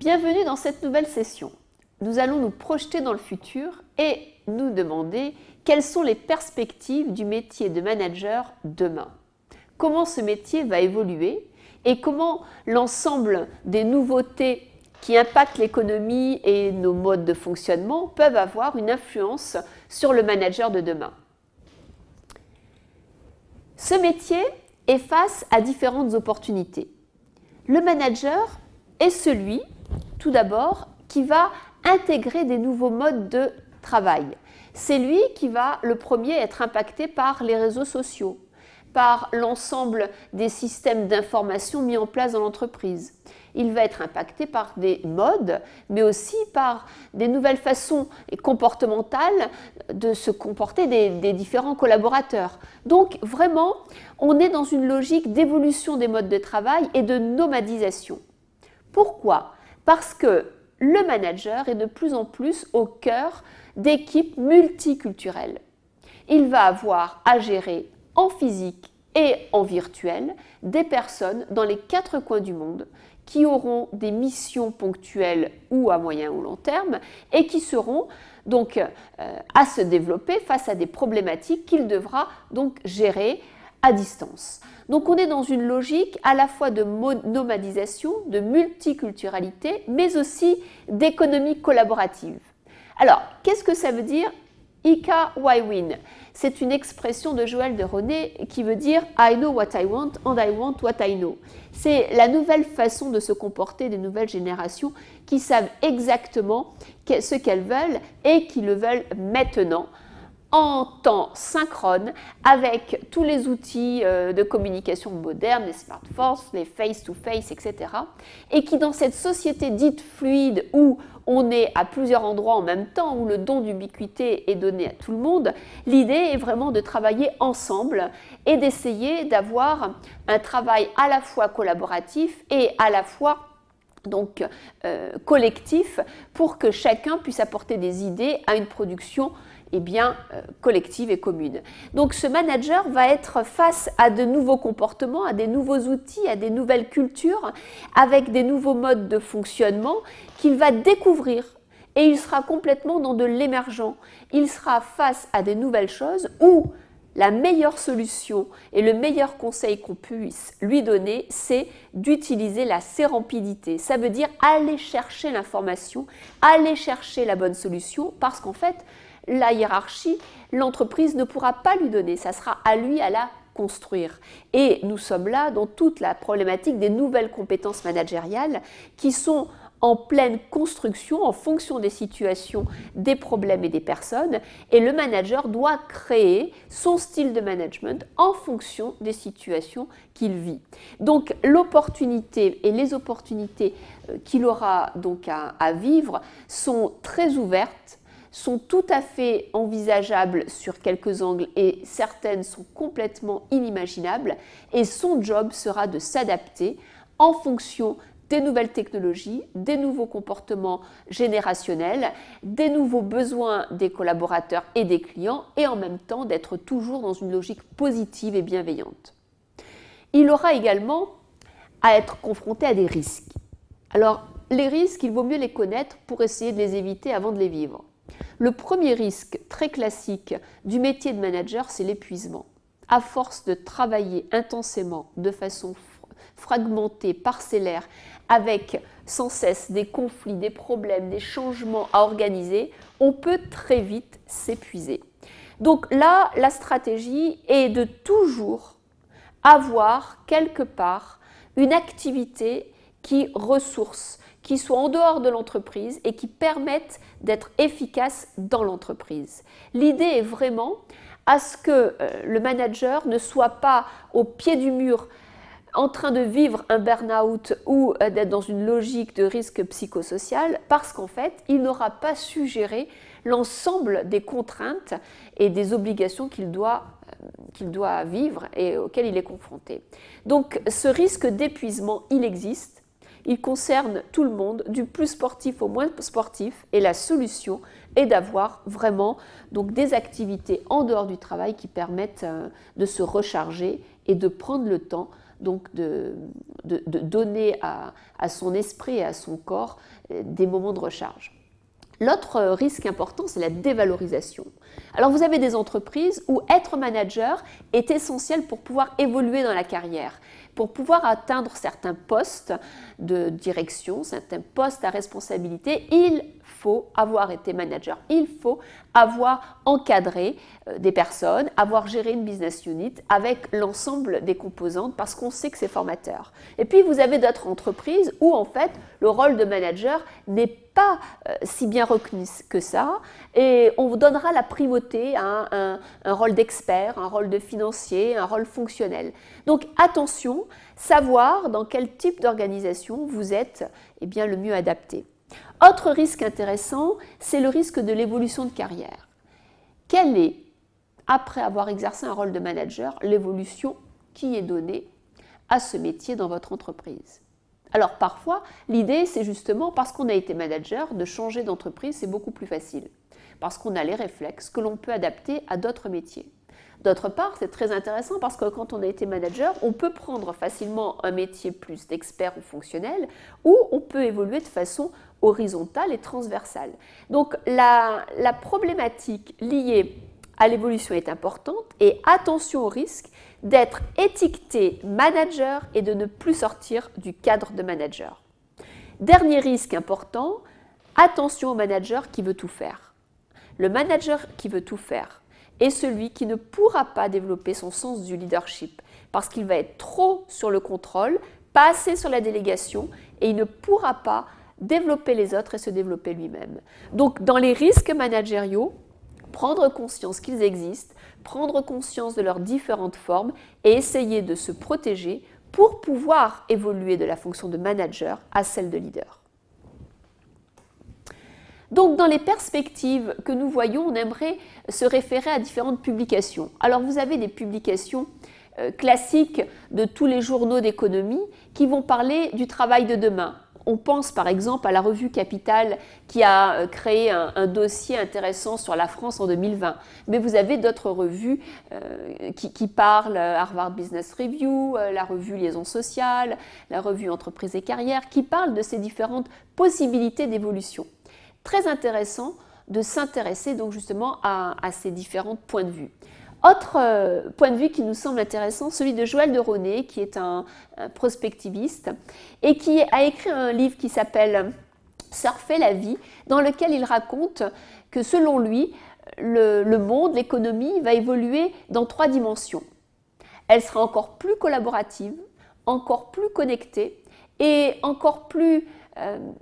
Bienvenue dans cette nouvelle session. Nous allons nous projeter dans le futur et nous demander quelles sont les perspectives du métier de manager demain. Comment ce métier va évoluer et comment l'ensemble des nouveautés qui impactent l'économie et nos modes de fonctionnement peuvent avoir une influence sur le manager de demain. Ce métier est face à différentes opportunités. Le manager est celui, tout d'abord, qui va intégrer des nouveaux modes de travail. C'est lui qui va, le premier, être impacté par les réseaux sociaux, par l'ensemble des systèmes d'information mis en place dans l'entreprise. Il va être impacté par des modes, mais aussi par des nouvelles façons comportementales de se comporter des différents collaborateurs. Donc vraiment, on est dans une logique d'évolution des modes de travail et de nomadisation. Pourquoi ? Parce que le manager est de plus en plus au cœur d'équipes multiculturelles. Il va avoir à gérer en physique et en virtuel des personnes dans les 4 coins du monde qui auront des missions ponctuelles ou à moyen ou long terme et qui seront donc à se développer face à des problématiques qu'il devra donc gérer à distance. Donc on est dans une logique à la fois de nomadisation, de multiculturalité, mais aussi d'économie collaborative. Alors, qu'est-ce que ça veut dire Ika Why Win? C'est une expression de Joël de René qui veut dire I know what I want and I want what I know. C'est la nouvelle façon de se comporter des nouvelles générations qui savent exactement ce qu'elles veulent et qui le veulent maintenant, en temps synchrone avec tous les outils de communication modernes, les smartphones, les face-to-face, etc. Et qui dans cette société dite fluide où on est à plusieurs endroits en même temps, où le don d'ubiquité est donné à tout le monde, l'idée est vraiment de travailler ensemble et d'essayer d'avoir un travail à la fois collaboratif et à la fois donc collectif pour que chacun puisse apporter des idées à une production collective et commune. Donc ce manager va être face à de nouveaux comportements, à des nouveaux outils, à des nouvelles cultures, avec des nouveaux modes de fonctionnement qu'il va découvrir. Et il sera complètement dans de l'émergent. Il sera face à des nouvelles choses où la meilleure solution et le meilleur conseil qu'on puisse lui donner, c'est d'utiliser la sérendipité. Ça veut dire aller chercher l'information, aller chercher la bonne solution, parce qu'en fait, la hiérarchie, l'entreprise ne pourra pas lui donner, ça sera à lui à la construire. Et nous sommes là dans toute la problématique des nouvelles compétences managériales qui sont en pleine construction en fonction des situations, des problèmes et des personnes. Et le manager doit créer son style de management en fonction des situations qu'il vit. Donc l'opportunité et les opportunités qu'il aura donc à vivre sont très ouvertes, sont tout à fait envisageables sur quelques angles et certaines sont complètement inimaginables et son job sera de s'adapter en fonction des nouvelles technologies, des nouveaux comportements générationnels, des nouveaux besoins des collaborateurs et des clients et en même temps d'être toujours dans une logique positive et bienveillante. Il aura également à être confronté à des risques. Alors les risques, il vaut mieux les connaître pour essayer de les éviter avant de les vivre. Le premier risque très classique du métier de manager, c'est l'épuisement. À force de travailler intensément, de façon fragmentée, parcellaire, avec sans cesse des conflits, des problèmes, des changements à organiser, on peut très vite s'épuiser. Donc là, la stratégie est de toujours avoir quelque part une activité qui ressource, qui soit en dehors de l'entreprise et qui permettent d'être efficaces dans l'entreprise. L'idée est vraiment à ce que le manager ne soit pas au pied du mur en train de vivre un burn-out ou d'être dans une logique de risque psychosocial parce qu'en fait, il n'aura pas su gérer l'ensemble des contraintes et des obligations qu'il doit vivre et auxquelles il est confronté. Donc ce risque d'épuisement, il existe. Il concerne tout le monde, du plus sportif au moins sportif, et la solution est d'avoir vraiment donc, des activités en dehors du travail qui permettent de se recharger et de prendre le temps donc de donner à son esprit et à son corps des moments de recharge. L'autre risque important, c'est la dévalorisation. Alors vous avez des entreprises où être manager est essentiel pour pouvoir évoluer dans la carrière, pour pouvoir atteindre certains postes de direction, certains postes à responsabilité. Il faut avoir été manager, il faut avoir encadré des personnes, avoir géré une business unit avec l'ensemble des composantes parce qu'on sait que c'est formateur. Et puis vous avez d'autres entreprises où en fait le rôle de manager n'est pas si bien reconnu que ça et on vous donnera la primauté à un rôle d'expert, un rôle de financier, un rôle fonctionnel. Donc attention, savoir dans quel type d'organisation vous êtes bien, le mieux adapté. Autre risque intéressant, c'est le risque de l'évolution de carrière. Quelle est, après avoir exercé un rôle de manager, l'évolution qui est donnée à ce métier dans votre entreprise? Alors parfois, l'idée c'est justement parce qu'on a été manager, de changer d'entreprise, c'est beaucoup plus facile. Parce qu'on a les réflexes que l'on peut adapter à d'autres métiers. D'autre part, c'est très intéressant parce que quand on a été manager, on peut prendre facilement un métier plus d'expert ou fonctionnel ou on peut évoluer de façon horizontale et transversale. Donc la problématique liée à l'évolution est importante et attention au risque d'être étiqueté manager et de ne plus sortir du cadre de manager. Dernier risque important, attention au manager qui veut tout faire. Le manager qui veut tout faire est celui qui ne pourra pas développer son sens du leadership parce qu'il va être trop sur le contrôle, pas assez sur la délégation et il ne pourra pas développer les autres et se développer lui-même. Donc dans les risques managériaux, prendre conscience qu'ils existent, prendre conscience de leurs différentes formes et essayer de se protéger pour pouvoir évoluer de la fonction de manager à celle de leader. Donc dans les perspectives que nous voyons, on aimerait se référer à différentes publications. Alors vous avez des publications classiques de tous les journaux d'économie qui vont parler du travail de demain. On pense par exemple à la revue Capital qui a créé un dossier intéressant sur la France en 2020. Mais vous avez d'autres revues qui parlent, Harvard Business Review, la revue Liaison Sociale, la revue Entreprise et Carrière, qui parlent de ces différentes possibilités d'évolution. Très intéressant de s'intéresser donc justement à ces différents points de vue. Autre point de vue qui nous semble intéressant, celui de Joël de Ronet, qui est un prospectiviste et qui a écrit un livre qui s'appelle « Surfer la vie », dans lequel il raconte que selon lui, le monde, l'économie va évoluer dans 3 dimensions. Elle sera encore plus collaborative, encore plus connectée et encore plus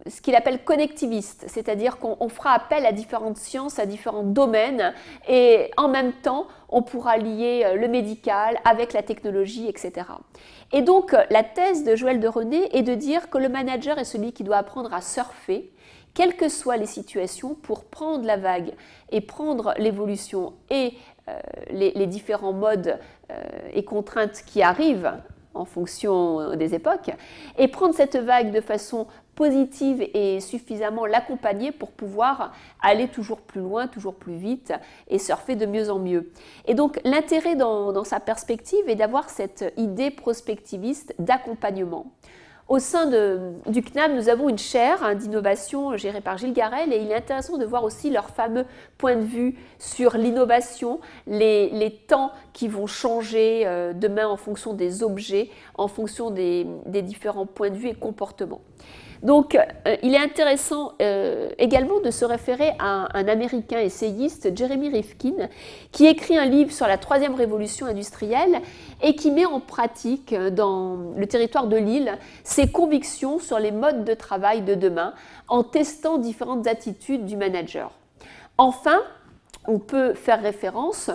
ce qu'il appelle connectiviste, c'est-à-dire qu'on fera appel à différentes sciences, à différents domaines et en même temps on pourra lier le médical avec la technologie, etc. Et donc la thèse de Joël de Ronet est de dire que le manager est celui qui doit apprendre à surfer, quelles que soient les situations, pour prendre la vague et prendre l'évolution et les différents modes et contraintes qui arrivent en fonction des époques, et prendre cette vague de façon positive et suffisamment l'accompagner pour pouvoir aller toujours plus loin, toujours plus vite et surfer de mieux en mieux. Et donc l'intérêt dans sa perspective est d'avoir cette idée prospectiviste d'accompagnement. Au sein du CNAM, nous avons une chaire d'innovation gérée par Gilles Garel et il est intéressant de voir aussi leur fameux point de vue sur l'innovation, les temps qui vont changer demain en fonction des objets, en fonction des différents points de vue et comportements. Donc, il est intéressant également de se référer à un Américain essayiste, Jeremy Rifkin, qui écrit un livre sur la 3e révolution industrielle et qui met en pratique dans le territoire de l'île ses convictions sur les modes de travail de demain en testant différentes attitudes du manager. Enfin, on peut faire référence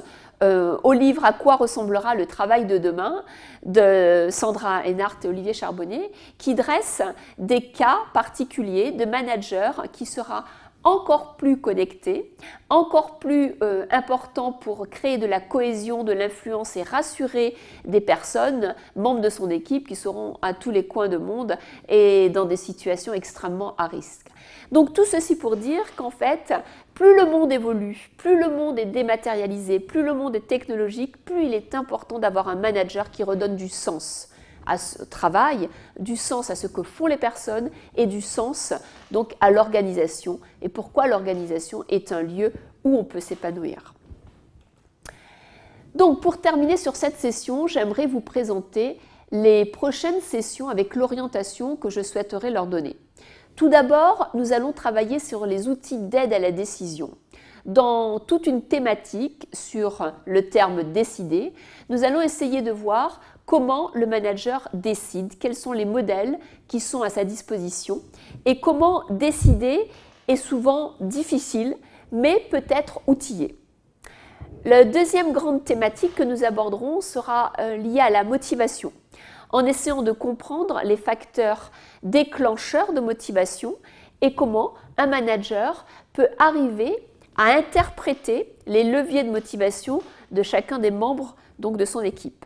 au livre « À quoi ressemblera le travail de demain » de Sandra Heinart et Olivier Charbonnet, qui dresse des cas particuliers de managers qui sera encore plus connecté, encore plus important pour créer de la cohésion, de l'influence et rassurer des personnes, membres de son équipe, qui seront à tous les coins du monde et dans des situations extrêmement à risque. Donc tout ceci pour dire qu'en fait, plus le monde évolue, plus le monde est dématérialisé, plus le monde est technologique, plus il est important d'avoir un manager qui redonne du sens à ce travail, du sens à ce que font les personnes et du sens donc à l'organisation et pourquoi l'organisation est un lieu où on peut s'épanouir. Donc pour terminer sur cette session, j'aimerais vous présenter les prochaines sessions avec l'orientation que je souhaiterais leur donner. Tout d'abord, nous allons travailler sur les outils d'aide à la décision. Dans toute une thématique sur le terme « décider », nous allons essayer de voir comment le manager décide, quels sont les modèles qui sont à sa disposition et comment décider est souvent difficile, mais peut être outillé. La deuxième grande thématique que nous aborderons sera liée à la motivation, en essayant de comprendre les facteurs déclencheurs de motivation et comment un manager peut arriver à interpréter les leviers de motivation de chacun des membres donc de son équipe.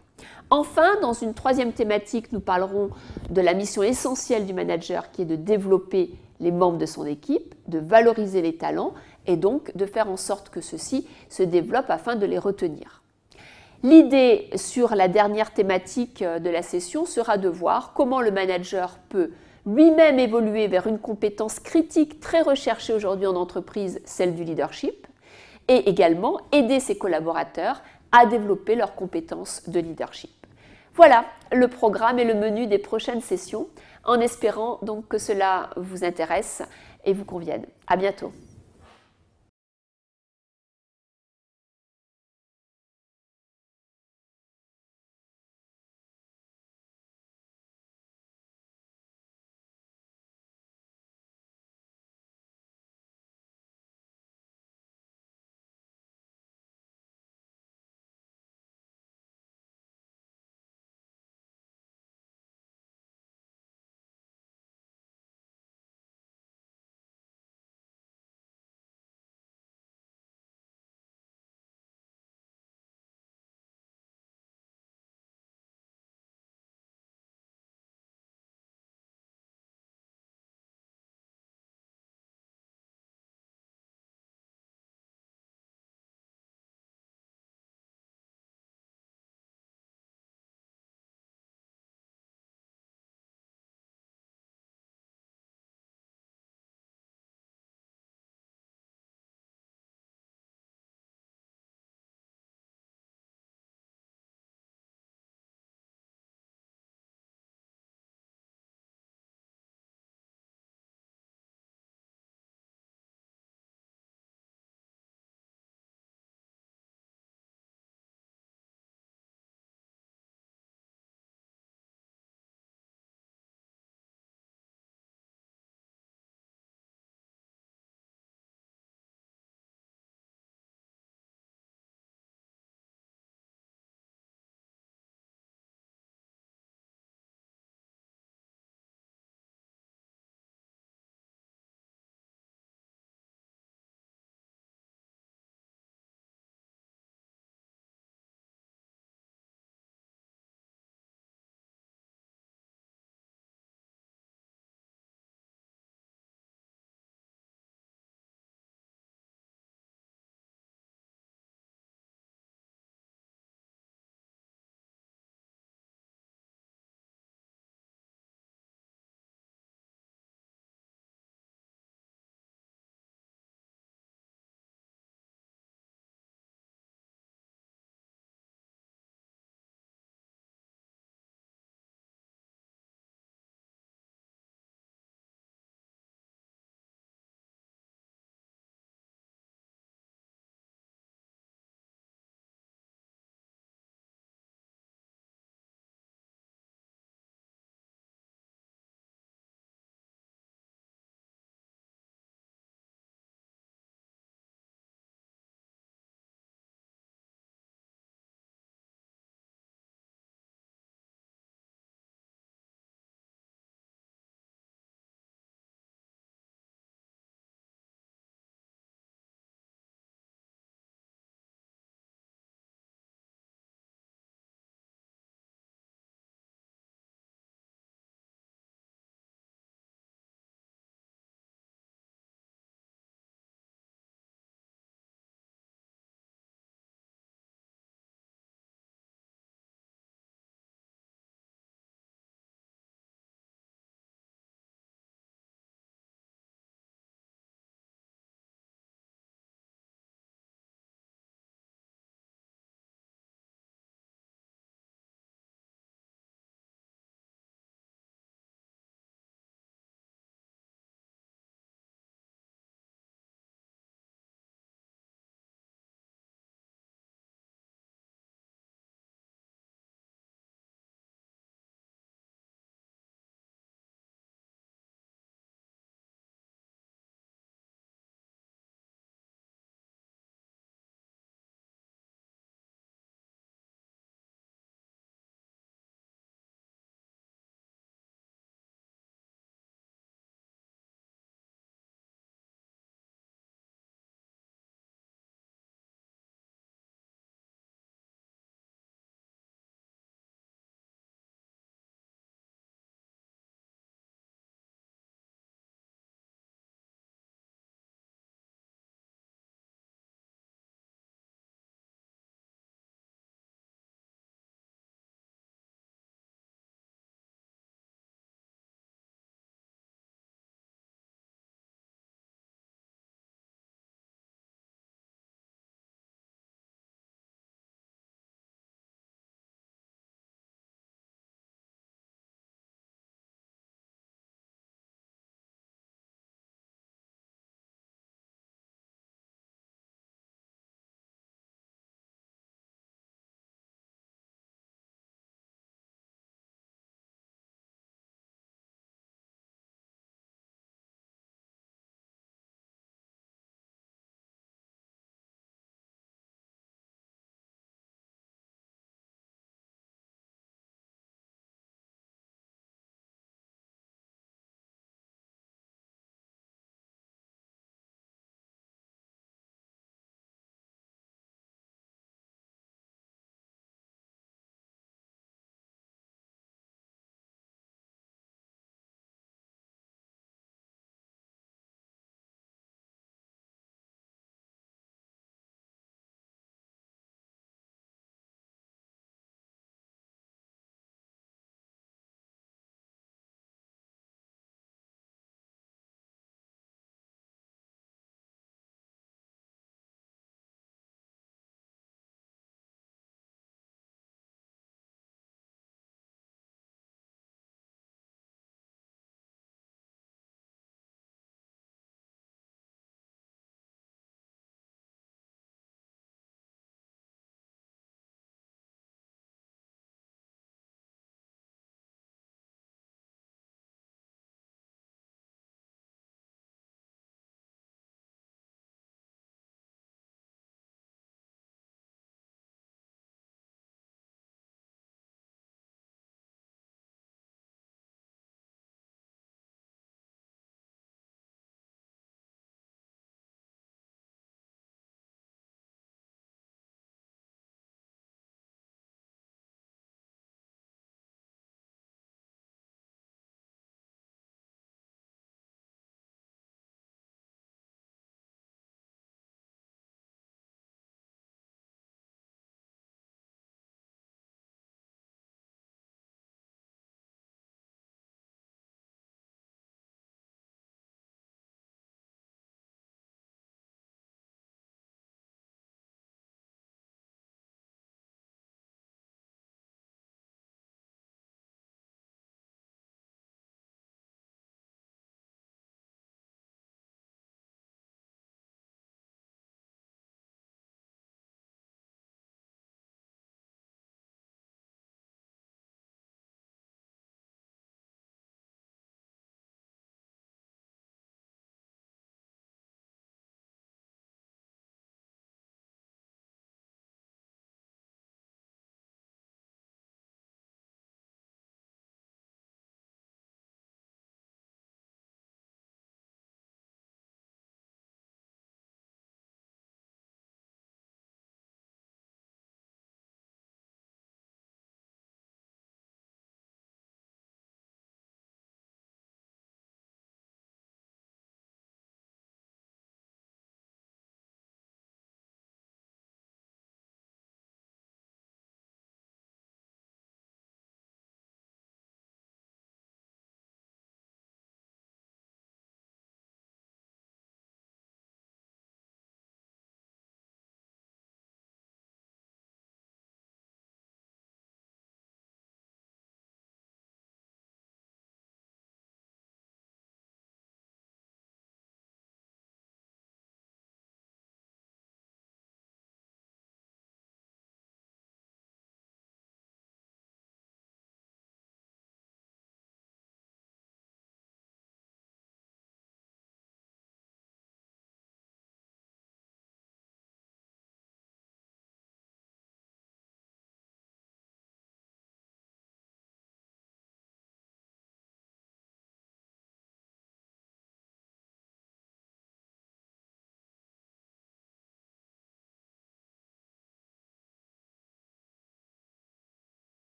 Enfin, dans une troisième thématique, nous parlerons de la mission essentielle du manager qui est de développer les membres de son équipe, de valoriser les talents et donc de faire en sorte que ceux-ci se développent afin de les retenir. L'idée sur la dernière thématique de la session sera de voir comment le manager peut lui-même évoluer vers une compétence critique très recherchée aujourd'hui en entreprise, celle du leadership, et également aider ses collaborateurs à développer leurs compétences de leadership. Voilà le programme et le menu des prochaines sessions, en espérant donc que cela vous intéresse et vous convienne. À bientôt.